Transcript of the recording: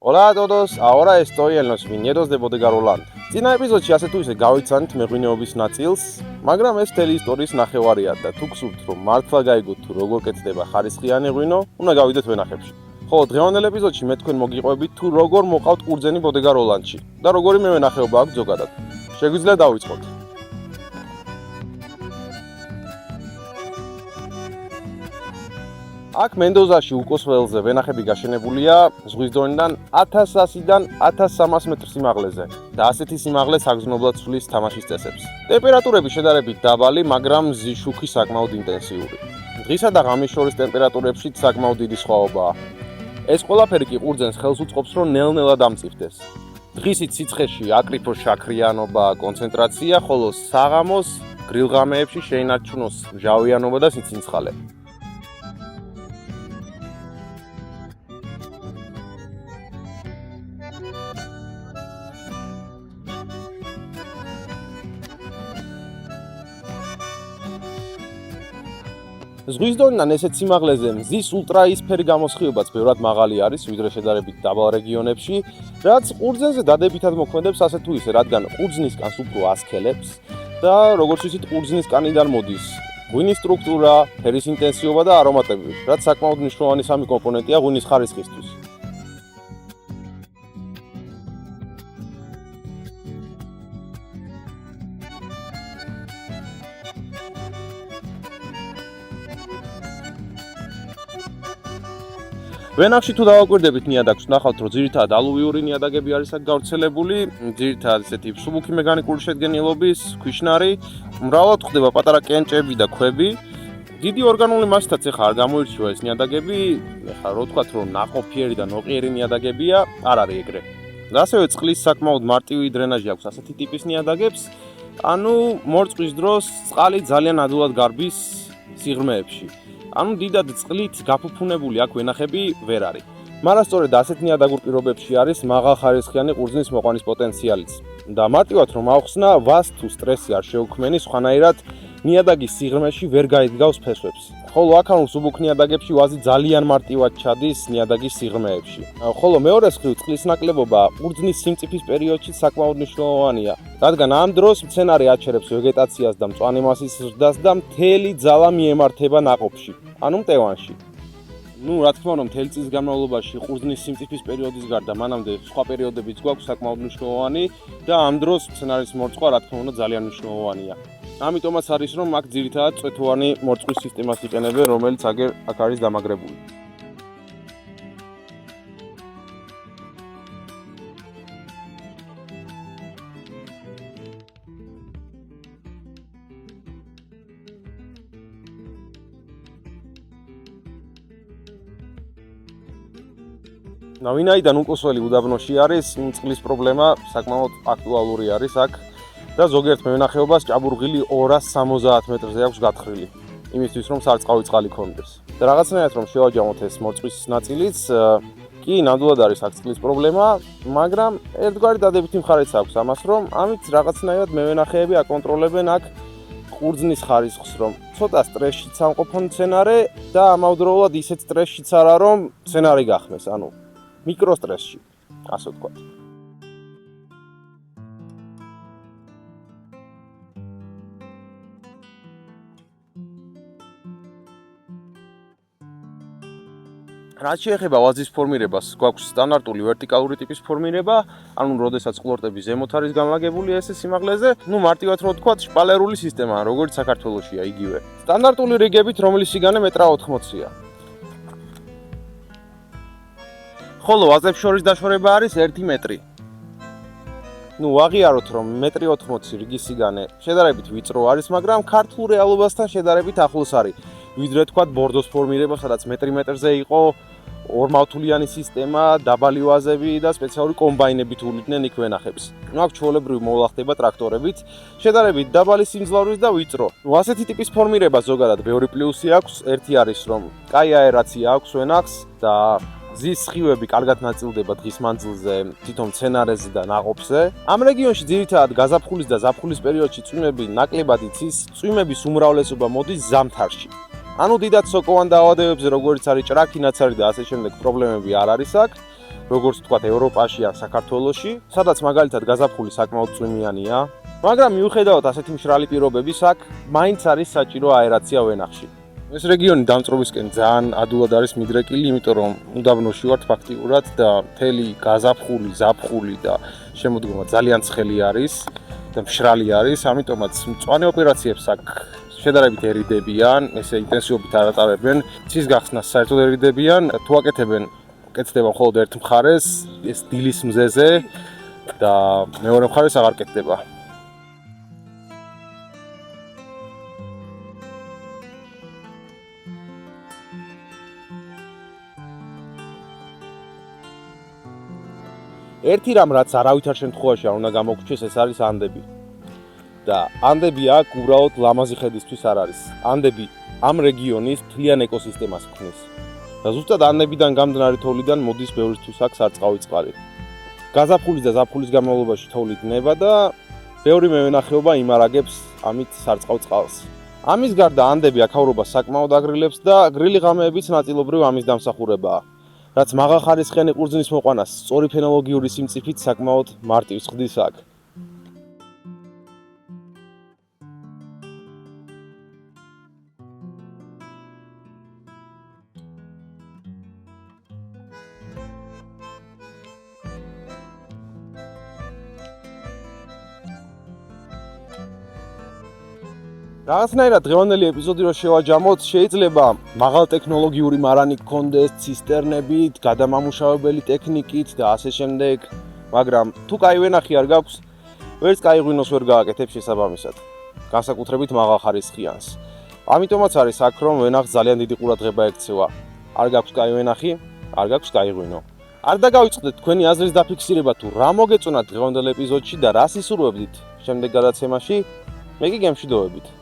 Hola a todos, ahora estoy en los viñedos de Bodega Roland. Წინა ეპიზოდში ასე თუ ისე გავიცანით მეღვინეობის ნაწილს, მაგრამ ეს მთელი ისტორიის ნახევარია და თუ გსურთ რომ მართლა გაიგოთ თუ როგორ კეთდება ხარისხიანი ღვინო, უნდა გავიდეთ ვენახებში. ხოლო დღევანდელ ეპიზოდში მე თქვენ მოგიყვებით თუ როგორ მოყავთ ყურძენი Bodega Roland-ში და როგორი მევენახეობა აქვს ზოგადად. შეგვიძლია დავიწყოთ. აქ მენდოზაში უკოს ველზე ვენახები გაშენებულია ზღვის დონიდან 1100-დან 1300 მეტრ სიმაღლეზე და ასეთი სიმაღლე საგრძნობლად ცვლის თამაშის წესებს. ტემპერატურები შედარებით დაბალი, მაგრამ ზიშუქი საკმაოდ ინტენსიური. დღისა და ღამის შორის ტემპერატურებშიც საკმაოდ დიდი სხვაობაა. ეს ყველაფერი კი ყურძენს ხელს უწყობს, რომ ნელ-ნელა დამწიფდეს. დღისით სიცხეში აკრიფოს შაქრიანობა, კონცენტრაცია, ხოლო საღამოს გრილღამეებში შეინარჩუნოს მჟავიანობა და სიცინცხალე. ზღვის დონიდან ესეთ სიმაღლეზე მზის ულტრაისფერი გამოსხივებაც ბევრად მაღალი არის, ვიდრე შედარებით დაბალ რეგიონებში, რაც ყურძენზე დადებითად მოქმედებს ასე თუ ისე, რადგან ყურძნის კანს უფრო ასქელებს და როგორც ვიცით, ყურძნის კანიდან მოდის ღვინის სტრუქტურა, ფერის ინტენსივობა და არომატები, რაც საკმაოდ მნიშვნელოვანი სამი კომპონენტია ღვინის ხარისხისთვის. ვენახში თუ დავაკვირდებით ნიადაგს, ნახავთ, რომ ძირითადად ალუვიური ნიადაგები არის აქ გავრცელებული, ძირითადად ესეთი მსუბუქი მექანიკური შედგენილობის, ქვიშნარი, მრავლად ხდება პატარა კენჭები და ქვები. დიდი ორგანული მასითაც ეხლა არ გამოირჩევა ეს ნიადაგები, ეხლა რო ვთქვათ, რომ ნაყოფიერი და ნოყიერი ნიადაგებია, არ არის ეგრე. და ასევე წყლის საკმაოდ მარტივი დრენაჟი აქვს ასეთი ტიპის ნიადაგებს, ანუ მორწყვის დროს წყალი ძალიან ადვილად გარბის სიღრმეებში. ანუ დიდად წყლით გაფუფუნებული აქ ვენახები ვერ არის. მაგრამ სწორედ ასეთ ნიადაგურ პირობებში არის მაღალხარისხიანი ყურძნის მოყვანის პოტენციალიც. და მარტივად რომ ავხსნა, ვას თუ სტრესი არ შეუქმენი, სხვანაირად ნიადაგის სიღრმეში ვერ გაიდგავს ფესვებს. ხოლო აქ მსუბუქ ნიადაგებში ვაზი ძალიან მარტივად ჩადის ნიადაგის სიღრმეებში. ხოლო მეორე მხრივ წყლის ნაკლებობა ყურძნის სიმწიფის პერიოდში საკმაოდ მნიშვნელოვანია, რადგან ამ დროს მცენარე აჩერებს ვეგეტაციას და მწვანე მასის ზრდას და მთელი ძალა მიემართება ნაყოფში, ანუ მტევანში. რა თქმა უნდა, მთელი წლის განმავლობაში ყურძნის სიმწიფის პერიოდის გარდა მანამდე სხვა პერიოდებიც გვაქვს საკმაოდ მნიშვნელოვანი და ამ დროს მცენარის მორწყვა, რა თქმა უნდა, ძალიან მნიშვნელოვანია. ამიტომაც არის, რომ აქ ძირითადად წვეთოვანი მორწყვის სისტემას იყენებენ, რომელიც აქ არის დამაგრებული. ვინაიდან უკოსველი უდაბნოში არის, წყლის პრობლემა საკმაოდ აქტუალური არის აქ და ზოგიერთ მევენახეობას ჭაბურღილი 270 მეტრზე აქვს გათხრილი, იმისთვის რომ სარწყავი წყალი ქონდეს. და რაღაცნაირად რომ შევაჯამოთ ეს მორწყვის ნაწილიც, კი ნამდვილად არის აქ წყლის პრობლემა, მაგრამ ერთგვარი დადებითი მხარეც აქვს ამას, რომ ამით რაღაცნაირად მევენახეები აკონტროლებენ აქ ყურძნის ხარისხს, რომ ცოტა სტრესშიც ამყოფონ მცენარე და ამავდროულად ისეთ სტრესშიც არა, რომ მცენარე გახმეს, ანუ მიკროსტრესში, ასე ვთქვათ. რაც შეეხება ვაზის ფორმირებას, გვაქვს სტანდარტული ვერტიკალური ტიპის ფორმირება, ანუ როდესაც ყლორტები ზემოთ არის განლაგებული ესე სიმაღლეზე, მარტივად რო ვთქვათ, შპალერული სისტემა, როგორც საქართველოშია იგივე. სტანდარტული რიგებით, რომლის სიგანე 1.80 მეტრია. ხოლო ვაზებს შორის დაშორება არის 1 მეტრი. ვაღიაროთ, რომ 1.80 მეტრი რიგის სიგანე შედარებით ვიწრო არის, მაგრამ ქართულ რეალობასთან შედარებით ახლოს არის. ვიდრე თქვათ ბორდოს ფორმირება, სადაც მეტრზე იყო ორმავთულიანი სისტემა, დაბალი ვაზები და სპეციალური კომბაინები თულიდნენ იქ ვენახებს. აქ ჩვეულებრივი მოვლა ხდება ტრაქტორებით, შედარებით დაბალი სიმძლავრის და ვიწრო. ასეთი ტიპის ფორმირება ზოგადად ბევრი პლუსი აქვს. ერთი არის, რომ კაი აერაცია აქვს ვენახს და ზის სხივები კარგად ნაწილდება დღის მანძილზე, თვითონ მცენარეზე და ნაყოფზე. ამ რეგიონში ძირითადად გაზაფხულის და ზაფხულის პერიოდში წვიმები ნაკლებად იცის, წვიმების უმრავლესობა მოდის ზამთარში. ანუ დიდად სოკოვან დაავადებებზე, როგორც არის ჭრაკი, ნაცარი და ასე შემდეგ პრობლემები არ არის აქ. როგორც ვთქვათ, ევროპაში ან საქართველოში, სადაც მაგალითად გაზაფხული საკმაოდ წვიმიანია, მაგრამ მიუხედავად ასეთი მშრალი პირობების, აქ მაინც არის საჭირო აერაცია ვენახში. ეს რეგიონი დამწრობისკენ ძალიან ადვილად არის მიდრეკილი, იმიტომ რომ უდაბნოში ვართ ფაქტიურად და მთელი გაზაფხული, ზაფხული და შემოდგომა ძალიან ცხელი არის და მშრალი არის, ამიტომაც მწვანე ოპერაციებს აქ შედარებით ერიდებიან, ესე ინტენსივობით არ ატარებენ. ცის გახსნას საერთოდ ერიდებიან, თუ აკეთებენ, კეთდება მხოლოდ ერთ მხარეს, ეს დილის მზეზე და მეორე მხარეს აღარ კეთდება. ერთი რამ რაც არავითარ შემთხვევაში არ უნდა გამოგვრჩეს, ეს არის ანდები. და ანდები აქ უბრალოდ ლამაზი ხედისთვის არ არის. ანდები ამ რეგიონის მთლიან ეკოსისტემას ქმნის. და ზუსტად ანდებიდან გამდინარე თოვლიდან მოდის ბევრისთვის აქ სარწყავი წყალი. გაზაფხულის და ზაფხულის განმავლობაში თოვლი დნება და ბევრი მევენახეობა იმარაგებს ამით სარწყავ წყალს. ამის გარდა ანდები აქაურობას საკმაოდ აგრილებს და გრილი ღამეებიც ნაწილობრივ ამის დამსახურებაა. რაც მაღალხარისხიანი ყურძნის მოყვანას სწორი ფენოლოგიური სიმწიფით საკმაოდ მარტივს ხდის აქ. რაღაცნაირად დღევანდელი ეპიზოდი რო შევაჯამოთ, შეიძლება მაღალტექნოლოგიური მარანი გქონდეს, ცისტერნებით, გადამამუშავებელი ტექნიკით და ასე შემდეგ, მაგრამ თუ კაი ვენახი არ გაქვს, ვერც კაი ღვინოს ვერ გააკეთებ შესაბამისად, განსაკუთრებით მაღალხარისხიანს. ამიტომაც არის აქ, რომ ვენახს ძალიან დიდი ყურადღება ექცევა. არ გაქვს კაი ვენახი, არ გაქვს კაი ღვინო. არ დაგავიწყდეთ თქვენი აზრის დაფიქსირება თუ რა მოგეწონათ დღევანდელ ეპიზოდში და რა სისურვებდით შემდეგ გადაცემაში, მე კი გემშვიდობებით.